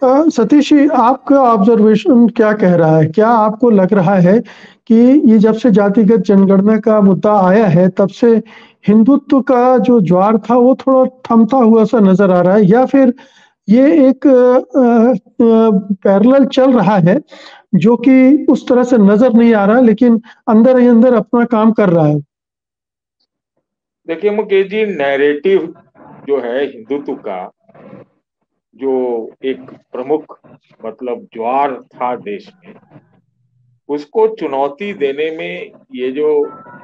सतीश जी, आपका ऑब्जर्वेशन क्या कह रहा है? क्या आपको लग रहा है कि ये जब से जातिगत जनगणना का मुद्दा आया है तब से हिंदुत्व का जो ज्वार था वो थोड़ा थमता हुआ सा नजर आ रहा है, या फिर ये एक पैरेलल चल रहा है जो कि उस तरह से नजर नहीं आ रहा लेकिन अंदर ही अंदर अपना काम कर रहा है? देखिए मुकेश जी, नैरेटिव जो है हिंदुत्व का, जो एक प्रमुख मतलब ज्वार था देश में, उसको चुनौती देने में ये जो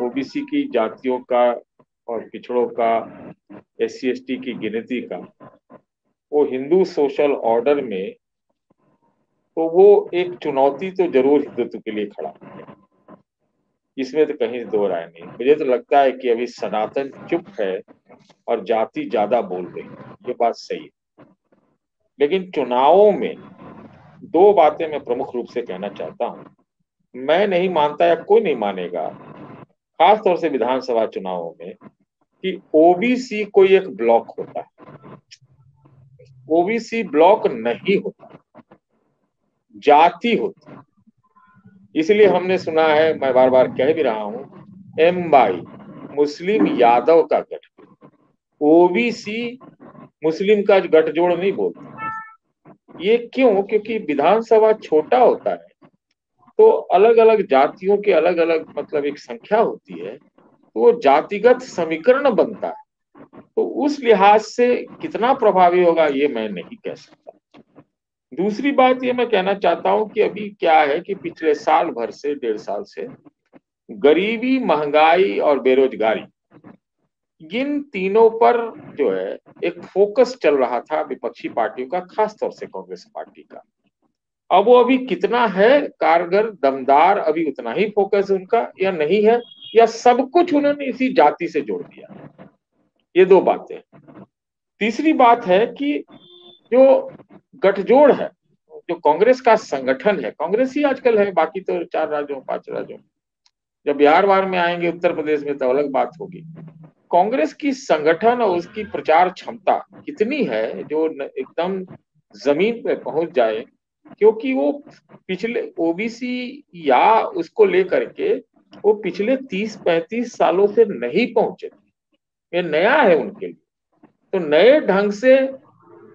ओबीसी की जातियों का और पिछड़ों का, एससी एसटी की गिनती का, वो हिंदू सोशल ऑर्डर में, तो वो एक चुनौती तो जरूर हिंदुत्व के लिए खड़ा है। इसमें तो कहीं दो राय नहीं। मुझे तो लगता है कि अभी सनातन चुप है और जाति ज्यादा बोल रही है, ये बात सही है। लेकिन चुनावों में दो बातें मैं प्रमुख रूप से कहना चाहता हूं। मैं नहीं मानता या कोई नहीं मानेगा, खास तौर से विधानसभा चुनावों में, कि ओबीसी कोई एक ब्लॉक होता है। ओबीसी ब्लॉक नहीं होता, जाति होती है। इसलिए हमने सुना है, मैं बार बार कह भी रहा हूं, एम बाई मुस्लिम यादव का गठ। ओबीसी मुस्लिम का गठजोड़ नहीं बोलते। ये क्यों? क्योंकि विधानसभा छोटा होता है, तो अलग अलग जातियों के अलग अलग मतलब एक संख्या होती है, तो वो जातिगत समीकरण बनता है। तो उस लिहाज से कितना प्रभावी होगा ये मैं नहीं कह सकता। दूसरी बात ये मैं कहना चाहता हूं कि अभी क्या है कि पिछले साल भर से, 1.5 साल से, गरीबी, महंगाई और बेरोजगारी, इन तीनों पर जो है एक फोकस चल रहा था विपक्षी पार्टियों का, खासतौर से कांग्रेस पार्टी का। अब वो अभी कितना है कारगर, दमदार, अभी उतना ही फोकस उनका या नहीं है, या सब कुछ उन्होंने इसी जाति से जोड़ दिया। ये दो बातें। तीसरी बात है कि जो गठजोड़ है, जो कांग्रेस का संगठन है, कांग्रेस ही आजकल है, बाकी तो 4 राज्यों 5 राज्यों, जब बिहार वार में आएंगे, उत्तर प्रदेश में तो अलग बात होगी। कांग्रेस की संगठन और उसकी प्रचार क्षमता कितनी है जो एकदम जमीन पे पहुंच जाए, क्योंकि वो पिछले ओबीसी या उसको लेकर के वो पिछले 30-35 सालों से नहीं पहुंचे। ये नया है उनके लिए। तो नए ढंग से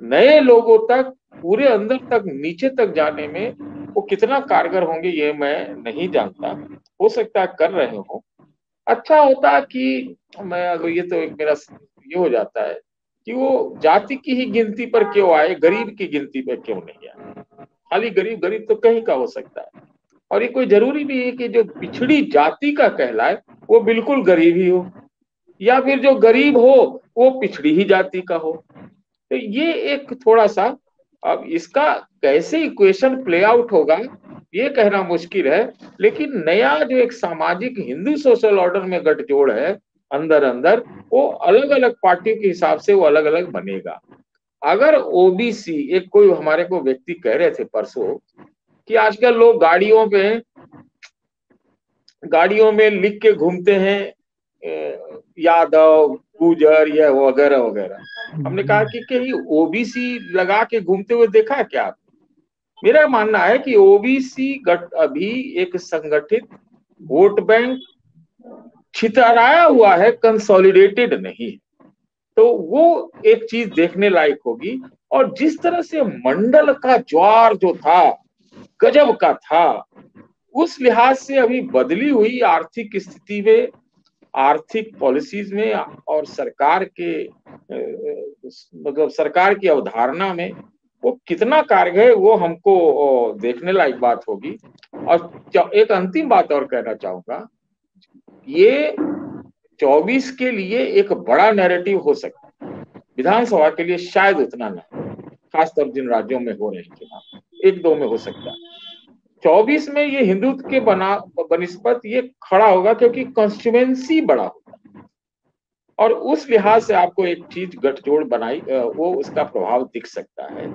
नए लोगों तक, पूरे अंदर तक, नीचे तक जाने में वो कितना कारगर होंगे ये मैं नहीं जानता। हो सकता है कर रहे हो। अच्छा होता कि मैं, अगर ये तो एक मेरा ये हो जाता है कि वो जाति की ही गिनती पर क्यों आए, गरीब की गिनती पर क्यों नहीं आए। खाली गरीब, गरीब तो कहीं का हो सकता है, और ये कोई जरूरी नहीं है कि जो पिछड़ी जाति का कहलाए वो बिल्कुल गरीब ही हो, या फिर जो गरीब हो वो पिछड़ी ही जाति का हो। तो ये एक थोड़ा सा, अब इसका कैसे इक्वेशन प्ले आउट होगा ये कहना मुश्किल है। लेकिन नया जो एक सामाजिक हिंदू सोशल ऑर्डर में गठजोड़ है अंदर अंदर, वो अलग अलग पार्टियों के हिसाब से वो अलग अलग बनेगा। अगर ओबीसी, एक कोई हमारे को व्यक्ति कह रहे थे परसों कि आजकल लोग गाड़ियों में लिख के घूमते हैं यादव, गुजर, या वगैरह वगैरह। हमने कहा कि कहीं ओबीसी लगा के घूमते हुए देखा है क्या? मेरा मानना है कि ओबीसी अभी एक संगठित वोट बैंक छितराया हुआ है, कंसोलिडेटेड नहीं। तो वो एक चीज देखने लायक होगी। और जिस तरह से मंडल का ज्वार जो था, गजब का था, उस लिहाज से अभी बदली हुई आर्थिक स्थिति में, आर्थिक पॉलिसीज में, और सरकार के मतलब सरकार की अवधारणा में वो कितना कारगर है, वो हमको देखने लायक बात होगी। और एक अंतिम बात और कहना चाहूंगा, ये 24 के लिए एक बड़ा नैरेटिव हो सकता है, विधानसभा के लिए शायद उतना ना, खासतौर जिन राज्यों में हो रहे हैं चुनाव, एक दो में हो सकता है। 24 में ये हिंदुत्व के बनिस्पत ये खड़ा होगा, क्योंकि कॉन्स्टिट्यूएंसी बड़ा होगा। और उस लिहाज से आपको एक चीज गठजोड़ बनाई, वो उसका प्रभाव दिख सकता है।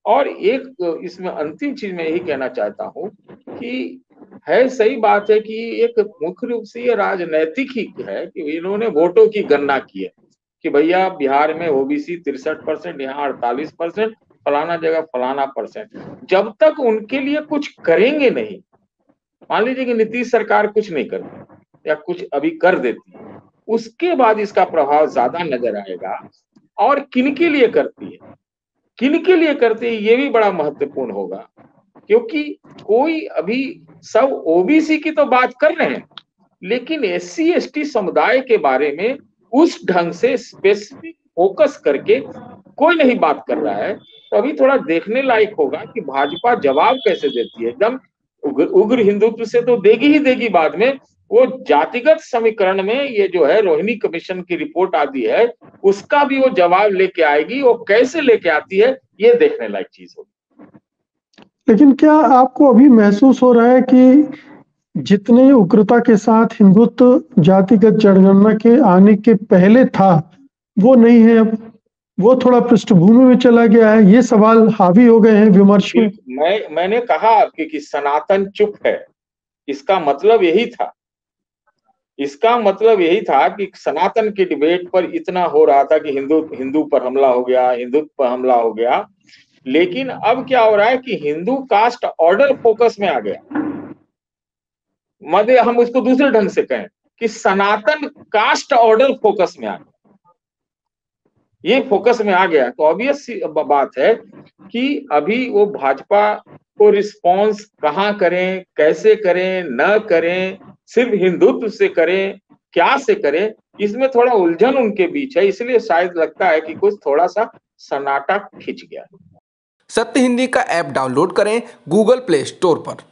और एक इसमें अंतिम चीज मैं यही कहना चाहता हूं कि है, सही बात है कि एक मुख्य रूप से ये राजनैतिक ही है कि इन्होंने वोटों की गणना की है कि भैया बिहार में ओबीसी 63%, यहाँ 48%, फलाना जगह फलाना परसेंट, जब तक उनके लिए कुछ करेंगे नहीं। मान लीजिए कि नीतीश सरकार कुछ नहीं करती या कुछ अभी कर देती है, उसके बाद इसका प्रभाव ज्यादा नजर आएगा। और किनके लिए करती है, किनके लिए करती है, ये भी बड़ा महत्वपूर्ण होगा। क्योंकि कोई अभी सब ओबीसी की तो बात कर रहे हैं, लेकिन एससी एसटी समुदाय के बारे में उस ढंग से स्पेसिफिक फोकस करके कोई नहीं बात कर रहा है। तो अभी थोड़ा देखने लायक होगा कि भाजपा जवाब कैसे देती है। एकदम उग्र हिंदुत्व से तो देगी ही देगी, बाद में वो जातिगत समीकरण में ये जो है रोहिणी कमीशन की रिपोर्ट आती है, उसका भी वो जवाब लेके आएगी। वो कैसे लेके आती है, ये देखने लायक चीज होगी। लेकिन क्या आपको अभी महसूस हो रहा है कि जितने उग्रता के साथ हिंदुत्व जातिगत जनगणना के आने के पहले था, वो नहीं है अब, वो थोड़ा पृष्ठभूमि में चला गया है, ये सवाल हावी हो गए हैं विमर्श में? मैंने कहा आपके कि सनातन चुप है, इसका मतलब यही था। इसका मतलब यही था कि सनातन की डिबेट पर इतना हो रहा था कि हिंदू पर हमला हो गया, हिंदुत्व पर हमला हो गया। लेकिन अब क्या हो रहा है कि हिंदू कास्ट ऑर्डर फोकस में आ गया। हम उसको दूसरे ढंग से कहें कि सनातन कास्ट ऑर्डर फोकस में आ गया। ये फोकस में आ गया तो ऑब्वियस बात है कि अभी वो भाजपा को रिस्पॉन्स कहां करें, कैसे करें, न करें, सिर्फ हिंदुत्व से करें, क्या से करें, इसमें थोड़ा उलझन उनके बीच है। इसलिए शायद लगता है कि कुछ थोड़ा सा सन्नाटा खिंच गया। सत्य हिंदी का ऐप डाउनलोड करें गूगल प्ले स्टोर पर।